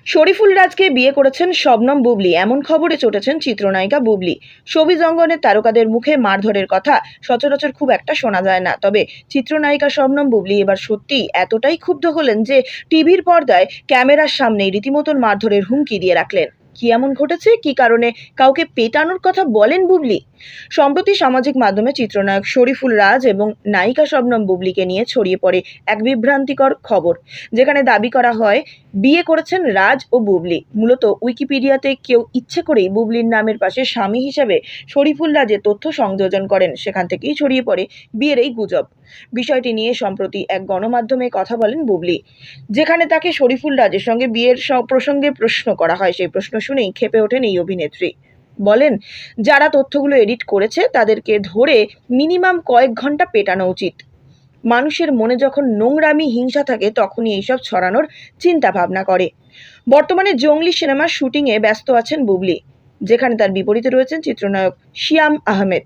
শরীফুল রাজকে বিয়ে করেছেন শবনম বুবলি, এমন খবরে চটেছেন চিত্রনায়িকা বুবলি। শোবিজ অঙ্গনের তারকাদের মুখে মারধরের কথা সচরাচর খুব একটা শোনা যায় না, তবে চিত্রনায়িকা শবনম বুবলি এবার সত্যি এতটাই ক্ষুব্ধ হলেন যে টিভির পর্দায় ক্যামেরার সামনেই রীতিমতন মারধরের হুমকি দিয়ে রাখলেন। কি এমন ঘটেছে, কি কারণে কাউকে পেটানোর কথা বলেন বুবলি? সম্প্রতি সামাজিক মাধ্যমে চিত্রনায়ক শরীফুল রাজ এবং নায়িকা শবনম বুবলিকে নিয়ে ছড়িয়ে পড়ে এক বিভ্রান্তিকর খবর, যেখানে দাবি করা হয় বিয়ে করেছেন রাজ ও বুবলি। মূলত উইকিপিডিয়াতে কেউ ইচ্ছে করেই বুবলির নামের পাশে স্বামী হিসেবে শরীফুল রাজের তথ্য সংযোজন করেন, সেখান থেকেই ছড়িয়ে পড়ে বিয়ের এই গুজব। বিষয়টি নিয়ে সম্প্রতি এক গণমাধ্যমে কথা বলেন বুবলি, যেখানে তাকে শরীফুল রাজের সঙ্গে বিয়ের প্রসঙ্গে প্রশ্ন করা হয়। সেই প্রশ্ন শুনেই ক্ষেপে ওঠেন এই অভিনেত্রী। বলেন, যারা তথ্যগুলো এডিট করেছে তাদেরকে ধরে মিনিমাম কয়েক ঘন্টা পেটানো উচিত। মানুষের মনে যখন নোংরামি, হিংসা থাকে তখনই এইসব ছড়ানোর চিন্তা ভাবনা করে। বর্তমানে জঙ্গলি সিনেমার শুটিংয়ে ব্যস্ত আছেন বুবলি, যেখানে তার বিপরীতে রয়েছেন চিত্রনায়ক শিয়াম আহমেদ।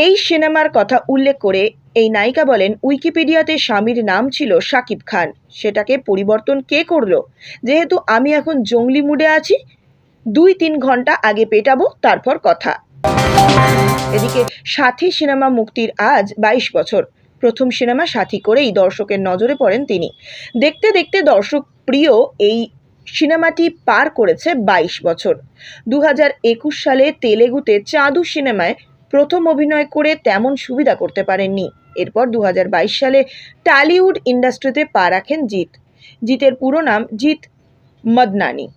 এই সিনেমার কথা উল্লেখ করে এই নায়িকা বলেন, উইকিপিডিয়াতে স্বামীর নাম ছিল শাকিব খান, সেটাকে পরিবর্তন কে করলো? যেহেতু আমি এখন জঙ্গলি মুডে আছি, 2-3 ঘন্টা আগে পেটাবো, তারপর কথা। এদিকে সাথী সিনেমা মুক্তির আজ 22 বছর। প্রথম সিনেমা সাথী করেই দর্শকের নজরে পড়েন তিনি। দেখতে দেখতে দর্শক প্রিয় এই সিনেমাটি পার করেছে 22 বছর। 2021 সালে তেলেগুতে চাঁদু সিনেমায় প্রথম অভিনয় করে তেমন সুবিধা করতে পারেননি। এরপর 2022 সালে টলিউড ইন্ডাস্ট্রিতে পা রাখেন জিৎ। জিতের পুরো নাম জিৎ মদনানি।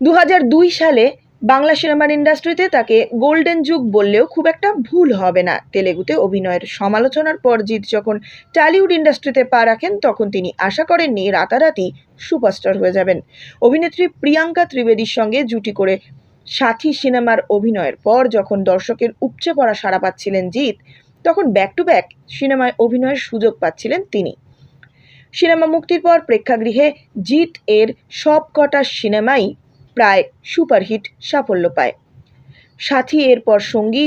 2002 সালে বাংলা সিনেমার ইন্ডাস্ট্রিতে তাকে গোল্ডেন যুগ বললেও খুব একটা ভুল হবে না। তেলেগুতে অভিনয়ের সমালোচনার পর জিৎ যখন টলিউড ইন্ডাস্ট্রিতে পা রাখেন, তখন তিনি আশা করেননি রাতারাতি সুপারস্টার হয়ে যাবেন। অভিনেত্রী প্রিয়াঙ্কা ত্রিবেদীর সঙ্গে জুটি করে সাথী সিনেমার অভিনয়ের পর যখন দর্শকের উপচে পড়া সাড়া পাচ্ছিলেন জিৎ, তখন ব্যাক টু ব্যাক সিনেমায় অভিনয়ের সুযোগ পাচ্ছিলেন তিনি। সিনেমা মুক্তির পর প্রেক্ষাগৃহে জিৎ এর সবকটা সিনেমাই প্রায় সুপারহিট সাফল্য পায়। সাথী এরপর সঙ্গী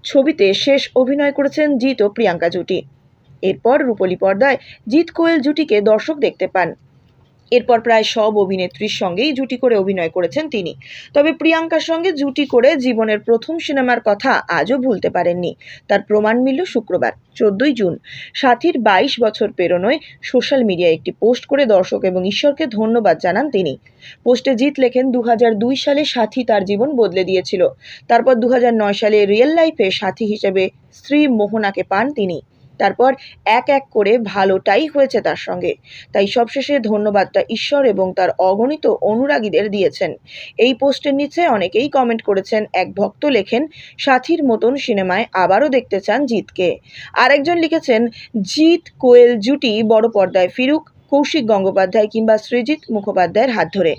ছবিতে শেষ অভিনয় করেছেন জিৎ ও প্রিয়াঙ্কা জুটি। এরপর রূপলী পর্দায় জিৎ কোয়েল জুটিকে দর্শক দেখতে পান। এরপর প্রায় সব অভিনেত্রীর সঙ্গেই জুটি করে অভিনয় করেছেন তিনি। তবে প্রিয়াঙ্কার সঙ্গে জুটি করে জীবনের প্রথম সিনেমার কথা আজও ভুলতে পারেননি। তার প্রমাণ মিলল শুক্রবার 14 জুন সাথীর 22 বছর পেরোনোয় সোশ্যাল মিডিয়ায় একটি পোস্ট করে দর্শক এবং ঈশ্বরকে ধন্যবাদ জানান তিনি। পোস্টে জিৎ লেখেন, 2002 সালে সাথী তার জীবন বদলে দিয়েছিল। তারপর 2009 সালে রিয়েল লাইফে সাথী হিসেবে স্ত্রী মোহনাকে পান তিনি। তারপর এক এক করে ভালোটাই হয়েছে তার সঙ্গে। তাই সবশেষে ধন্যবাদটা ঈশ্বর এবং তার অগণিত অনুরাগীদের দিয়েছেন। এই পোস্টের নিচে অনেকেই কমেন্ট করেছেন। এক ভক্ত লেখেন, সাথীর মতন সিনেমায় আবারও দেখতে চান জিৎকে। আরেকজন লিখেছেন, জিৎ কোয়েল জুটি বড় পর্দায় ফিরুক, কৌশিক গঙ্গোপাধ্যায় কিংবা সৃজিত মুখোপাধ্যায়ের হাত ধরে।